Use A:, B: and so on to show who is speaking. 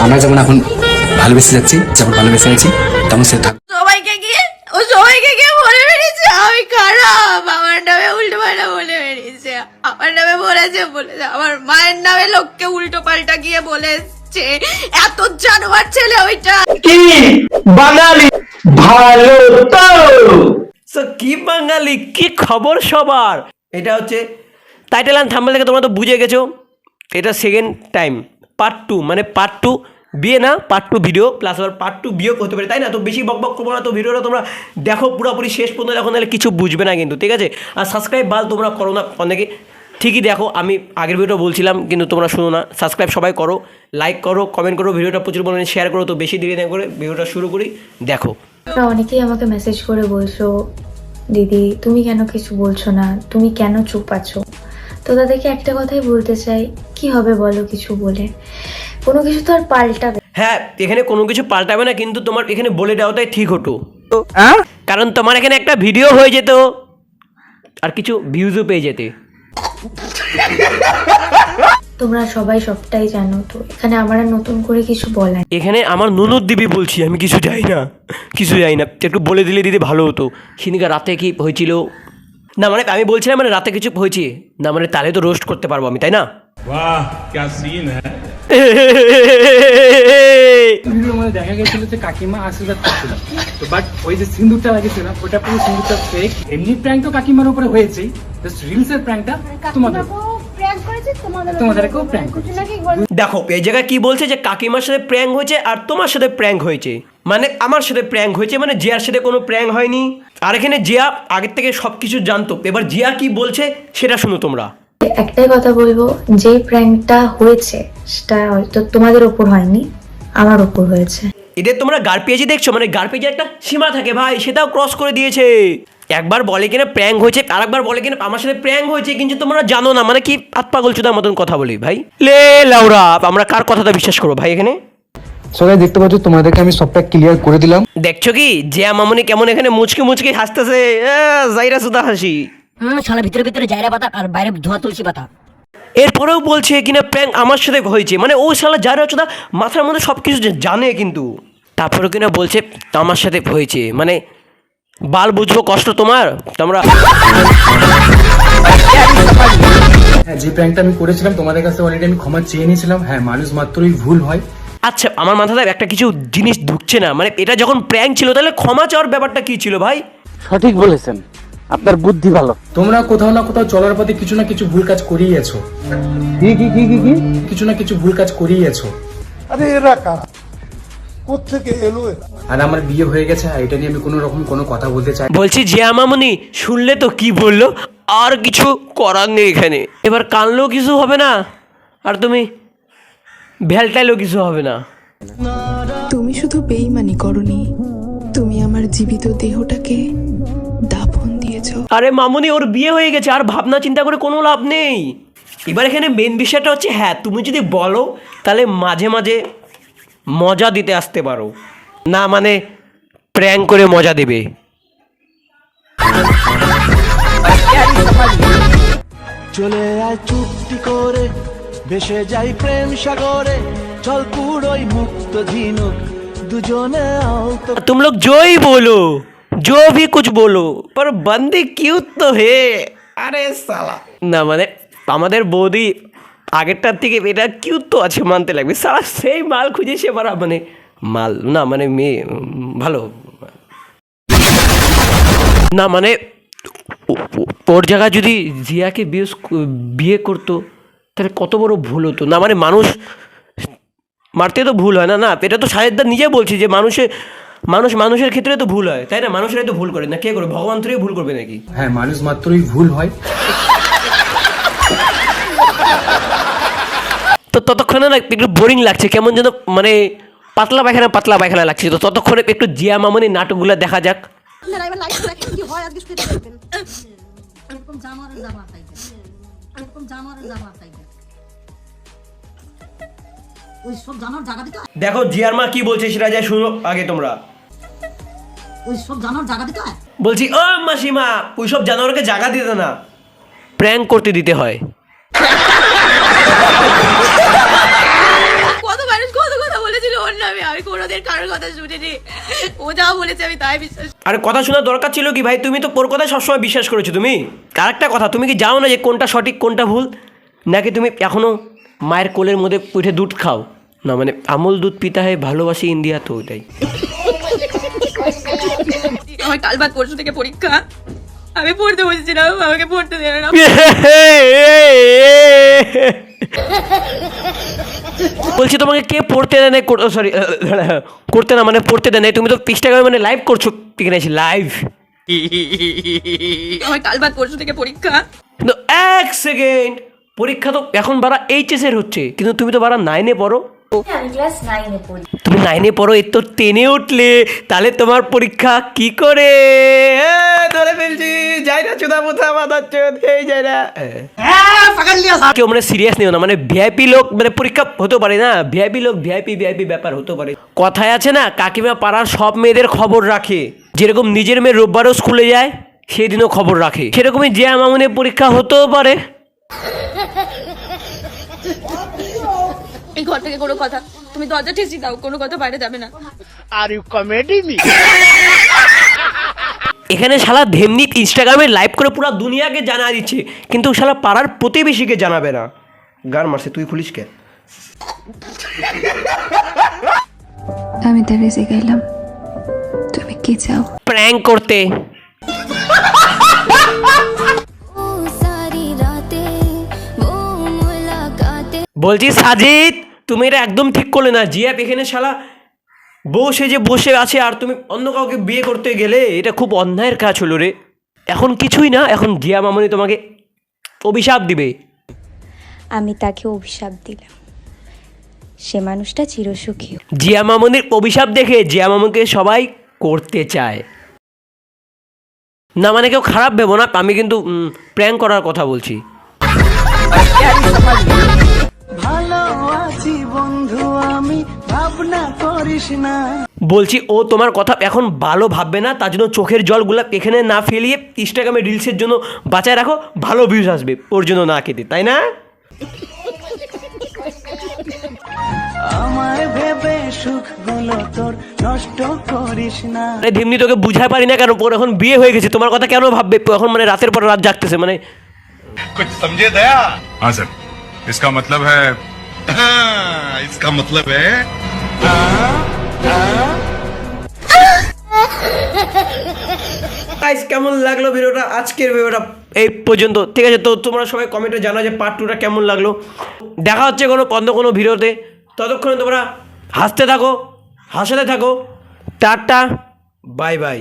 A: আমরা যেমন এখন ভালোবেসে যাচ্ছি, যেমন ভালোবেসে গেছি তেমন সে থাক।
B: সবাইকে গিয়ে বলে বেরিয়েছে আমি খারাপ, আমার নামে উল্টো পাল্টা বলে বেরিয়েছে, আমার নামে বলেছে আমার মায়ের নামে লোককে উল্টো পাল্টা গিয়ে বলে এসছে। এত জানোয়ার ছেলে ওইটা।
C: কি বাঙালি ভালো তো?
D: সো কি বাঙালি, কি খবর সবার? এটা হচ্ছে টাইটেল অ্যান্ড থাম্বনেল থেকে তোমরা তো বুঝে গেছো, এটা সেকেন্ড টাইম পার্ট 2, মানে পার্ট 2 বিয়ে না, পার্ট 2 ভিডিও প্লাস আবার পার্ট 2 বিয়ে হতে পারে, তাই না? তো বেশি বক বক করবো না, তো ভিডিওটা তোমরা দেখো পুরোপুরি শেষ পর্যন্ত, এখন তাহলে কিছু বুঝবে না কিন্তু, ঠিক আছে? আর সাবস্ক্রাইব বাল তোমরা করো না অনেকে, ঠিকই দেখো, আমি আগের ভিডিও বলছিলাম কিন্তু তোমরা শুনো না। সাবস্ক্রাইব সবাই করো, লাইক করো, কমেন্ট করো, ভিডিওটা প্রচুর পরিমাণে শেয়ার করো। তো বেশি দেরি না করে ভিডিওটা শুরু করি, দেখো।
E: অনেকেই আমাকে মেসেজ করে বলছো, দিদি তুমি কেন কিছু বলছো না, তুমি কেন চুপ আছো? তো তাদেরকে একটা কথাই বলতে চাই, কি হবে বলো কিছু বলে? কোনো কিছু তো আর পাল্টাবে।
D: হ্যাঁ, এখানে কোনো কিছু পাল্টাবে না, কিন্তু তোমার এখানে বলে দেওয়াটাই ঠিক হতো, কারণ তোমার এখানে একটা ভিডিও হয়ে যেত আর কিছু ভিউজও পেয়ে যেতে।
E: তোমরা সবাই সবটাই জানো, তো এখানে আমার আর নতুন করে কিছু বলার।
D: এখানে আমার ননদ দিবি বলছি, আমি কিছু জানি না, কিছু জানি না, একটু বলে দিলে দিদি ভালো হতো। সেদিনকে রাতে কি হয়েছিল না, মানে আমি বলছিলাম মানে রাতে কিছু হয়েছে না, মানে তাহলে তো রোস্ট করতে পারবো আমি, তাই না?
F: वाह क्या सीन है।
G: ভিডিওর মধ্যে দেখা গেছিল যে কাকিমা আশীর্বাদ করছিল, তো বাট ওই যে সিন্দুরটা লাগিয়েছিল ওটা পুরো সিন্দুরটা ফেক। এমনি প্র্যাঙ্ক তো কাকিমার উপরে হয়েছেই, জাস্ট রিলস এর প্র্যাঙ্কটা তোমাদেরকেও প্র্যাঙ্ক করেছে।
D: দেখো এই জায়গায় কি বলছে যে কাকিমার সাথে প্র্যাঙ্ক হয়েছে আর তোমার সাথে প্র্যাঙ্ক হয়েছে, মানে আমার সাথে প্র্যাঙ্ক হয়েছে, মানে জিয়ার সাথে কোনো প্র্যাঙ্ক হয়নি। আর এখানে জিয়া আগের থেকে সব কিছু জানতো, এবার জিয়া কি বলছে সেটা শুনো তোমরা।
E: একটাই কথা বলবো, যে প্র্যাঙ্কটা হয়েছে সেটা হয়তো তোমাদের ওপর হয়নি, আমার ওপর হয়েছে।
D: এদের তোমরা গার্পেজে দেখছো, মানে গার্পেজে একটা সীমা থাকে ভাই, সেটাও ক্রস করে দিয়েছে। একবার বলে কিনা প্র্যাঙ্ক হয়েছে, আরেকবার বলে কিনা আমার সাথে প্র্যাঙ্ক হয়েছে, কিন্তু তোমরা জানো না, মানে কি আত্পাগল চুদার মতন কথা বলি ভাই। লে লাউরা, আমরা কার কথাটা বিশ্বাস করবো ভাই? এখানে
A: সবাই দেখতে পাচ্ছ, তোমাদেরকে আমি সবটা ক্লিয়ার করে দিলাম।
D: দেখছো কি জিয়া মামনি কেমন এখানে মুচকি মুচকি হাসতেছে, জাইরা সুদা হাসি।
H: শালা ভিতরে ভিতরে জায়রা পাতা আর বাইরে ধোয়া তুলসী পাতা।
D: এরপরেও বলছে কিনা প্র্যাঙ্ক আমার সাথে হয়েছে, মানে ও শালা যারা চুদা মাথার মধ্যে সব কিছু জানে, কিন্তু তারপরেও কিনা বলছে আমার সাথে হয়েছে, মানে বাল বুঝবো কষ্ট তোমার তোমরা।
G: হ্যাঁ, যে প্র্যাঙ্কটা আমি করেছিলাম তোমাদের কাছে অলরেডি আমি ক্ষমা চেয়ে নিয়েছিলাম। হ্যাঁ, মানুষ মাত্রই ভুল হয়।
D: আচ্ছা, আমার মাথায় একটা কিছু জিনিস ঢুকছে না, মানে এটা যখন প্র্যাঙ্ক ছিল তাহলে ক্ষমা চাওয়ার ব্যাপারটা কি ছিল ভাই?
C: সঠিক বলেছেন, আপনার বুদ্ধি ভালো।
G: তোমরা কোথাও না কোথাও চলার পথে কিছু না কিছু ভুল কাজ করিয়েছো,
C: কি কি কি কি কি
G: কিছু না কিছু ভুল কাজ করিয়েছো।
I: আরে এরা কারা, কোত্থেকে এলো এরা?
G: আর আমার বিয়ে হয়ে গেছে, আর এটা নিয়ে আমি কোনো রকম কোনো কথা বলতে চাই।
D: বলছি জিয়া মামনি শুনলে তো কি বললো, আর কিছু করার নেই এখানে, এবার কানলেও কিছু হবে না আর তুমি ভ্যালটাইলেও কিছু হবে না।
J: তুমি শুধু বেইমানি করনি, তুমি আমার জীবিত দেহটাকে দাফন দিয়েছো।
D: আরে মামনি ওর বিয়ে হয়ে গেছে, আর ভাবনা চিন্তা করে কোনো লাভ নেই। এবার এখানে মেন বিষয়টা হচ্ছে, হ্যাঁ তুমি যদি বলো তাহলে মাঝে মাঝে মজা দিতে আসতে পারো, না মানে প্র্যাঙ্ক করে মজা দেবে।
I: চলে আয় চুক্তি করে, ভেসে যাই প্রেম সাগরে, চল পুরোই মুক্ত ঝিনুক দুজনে আলতো।
D: तुम लोग जो ही बोलो, जो भी कुछ बोलो, पर बंदी क्यूट तो है। আরে সালা না, মানে আমাদের বৌদি আগেরটার থেকে এটা কিউট তো আছে, মানতে লাগবে। সালা সেই মাল খুঁজে সে পারা, মানে মাল না, মানে মেয়ে ভালো না, মানে ওর জায়গায় যদি জিয়াকে বিয়ে করতো তাহলে কত বড় ভুল হতো না, মানে মানুষ মারতে তো ভুল হয় না, না এটা তো সাহেবদা নিজে বলছে যে মানুষের ক্ষেত্রে তো ভুল হয়, তাই না? মানুষেরাই তো ভুল করে না, কে করে? ভগবান থেকে ভুল করবে নাকি?
G: হ্যাঁ, মানুষ মাত্রই ভুল হয়।
D: তো ততক্ষণে না একটু বোরিং লাগছে, কেমন যেন মানে পাতলা পায়খানা লাগছে। তো ততক্ষণে একটু জিয়া মামনি নাটকগুলো দেখা যাক। দেখো জিয়ার মা কি বলছে সেটা যা শুনো আগে তোমরা। বলছি ও মাসিমা, ওইসব জানোয়ারকে জায়গা দিতে না, প্র্যাঙ্ক করতে দিতে হয়।
B: কত মানুষ কত কথা বলেছে আমি কোনোদিন কারোর কথা শুনিনি। ও যা বলেছে আমি তাই বিশ্বাস।
D: আরে কথা শোনার দরকার ছিল কি ভাই? তুমি তো ওর কথায় সবসময় বিশ্বাস করেছো তুমি। আরেকটা কথা, তুমি কি জানো না যে কোনটা সঠিক কোনটা ভুল? নাকি তুমি এখনও মায়ের কোলের মধ্যে উঠে দুধ খাও? না মানে আমল দুধ পিতা হয় ভালোবাসি ইন্ডিয়া, তো ওইটাই।
B: আমার কাল বাদ পরশু থেকে পরীক্ষা, আমি পড়তে বসেছিলাম, আমাকে পড়তে দেবে না।
D: বলছি তোমাকে কে পড়তে দেয় না? সরি, করতে না মানে পড়তে দেয় না। তুমি তো ইনস্টাগ্রামে মানে লাইভ করছো, ঠিক আছে? লাইভ।
B: আমার কাল বাদ পরশু থেকে পরীক্ষা।
D: কিন্তু এক সেকেন্ড, পরীক্ষা তো এখন বারা এইচএস এর হচ্ছে, কিন্তু তুমি তো বারা 9-এ পড়ো।
E: আমি ক্লাস 9-এ পড়ি।
D: তুমি 9-এ পড়ো, এর তো 10-এ উঠলে, তাহলে তোমার পরীক্ষা কি করে? ধরে ফেলছি, যাই না চোদা মোথা বাঁধাচ্ছ, এই যাই না। কেউ মানে সিরিয়াস নিও না, মানে ভিআইপি লোক মানে পরীক্ষা হতেও পারে না, ভিআইপি লোক ভিআইপি ব্যাপার হতেও পারে। কথায় আছে না, কাকিমা পাড়ার সব মেয়েদের খবর রাখে। যেরকম নিজের মেয়ে রোববারও স্কুলে যায়, সেদিনও খবর রাখে, সেরকমই যে মামুনের পরীক্ষা হতেও পারে।
B: এই ঘর থেকে কোনো কথা, তুমি দরজা ঠেসি দাও, কোনো কথা বাইরে যাবে না।
C: Are you comedy me?
D: এখানে শালা ধেমনি ইনস্টাগ্রামে লাইভ করে পুরো দুনিয়াকে জানা দিচ্ছে, কিন্তু শালা পাড়ার প্রতিবেশীকে জানাবে না। গান মারছে, তুই খুলিস কে?
J: আমি তার রেসে গেলাম, তুমি কি চাও?
D: প্র্যাঙ্ক করতে। বলছি সাজিদ, তুমি এটা একদম ঠিক করলে না। জিয়াপ এখানে শালা বসে আছে, আর তুমি অন্য কাউকে বিয়ে করতে গেলে এটা খুব অন্যায়ের কাজ হলো রে। এখন কিছুই না, এখন জিয়া মামনি তোমাকে অভিশাপ দিবে।
E: আমি তাকে অভিশাপ দিলাম, সে মানুষটা চিরসুখী।
D: জিয়া মামনির অভিশাপ দেখে জিয়া মামুকে সবাই করতে চায় না, মানে কেউ খারাপ ভেবো না, আমি কিন্তু প্র্যাঙ্ক করার কথা বলছি।
I: ভালো আছি বন্ধু আমি, ভাবনা করিস না।
D: বলছি ও তোমার কথা এখন ভালো ভাববে না, তার জন্য চোখের জলগুলো এখানে না ফেলিয়ে ইনস্টাগ্রামে রিলসের জন্য বাঁচায় রাখো, ভালো ভিউজ আসবে ওর জন্য না খেতে, তাই না?
I: আমায় ভেবে সুখগুলো তোর নষ্ট করিস না।
D: ধিমনি তোকে বুঝায় পারি না কেন, ওর এখন বিয়ে হয়ে গেছে, তোমার কথা কেন ভাববে? এখন মানে রাতের পর রাত জাগতেছে মানে।
F: कुछ समझे दया? हाँ सर, इसका मतलब है इसका मतलब है
D: গাইস, কেমন লাগলো ভিডিওটা? আজকের ভিডিওটা এই পর্যন্ত, ঠিক আছে? তো তোমরা সবাই কমেন্টে জানাও যে পার্ট 2টা কেমন লাগলো। দেখা হচ্ছে কোনো ভিডিওতে, ততক্ষণে তোমরা হাসতে থাকো, হাসাতে থাকো। Tata, bye bye.